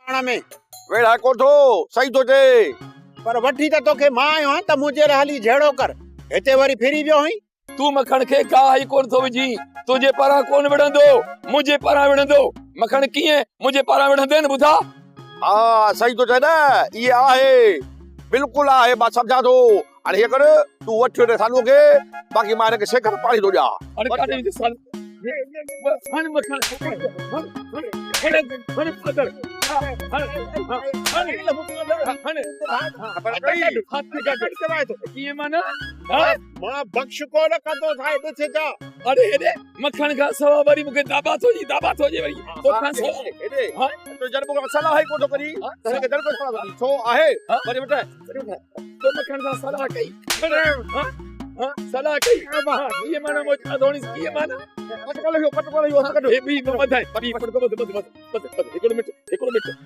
पाण में वेड़ा कोठो सही तो चे पर वठी त तोखे मां आयो आहियां त मुंहिंजे हली झेड़ो कर हिते वरी फिरी वियो हुई तू मखण खे का ही कोन थो विझी तुझे पारां कोन विढ़ंदो मुंहिंजे पारां विढ़ंदो मखण कीअं मुंहिंजे पारां विढ़ंदे न ॿुधा हाँ सही तो चे न ये आहे बिल्कुल आहे मां समझा थो हाणे हीअ कर तू वठ रे सानू खे बाक़ी मां हिनखे सेक पाणी थो ॾियां अरे काटे विझ साल हण मखण हण पकड़ कीअं माना मां बख्श कोन कंदो थाए ॾिस जा अरे हेॾे मखण खां सवा वरी मूंखे दाबा थो जे वरी तोखां सवा हेॾे तो जन मूंखे सलाह ही कोन थो करी हिनखे जन को सलाह करी छो आहे वरी बेटा तो मखण खां सलाह कई सलाह कई कीअं माना मोचा धोणी कीअं माना पट को लियो हे बि मथां हिकिड़ो मिंट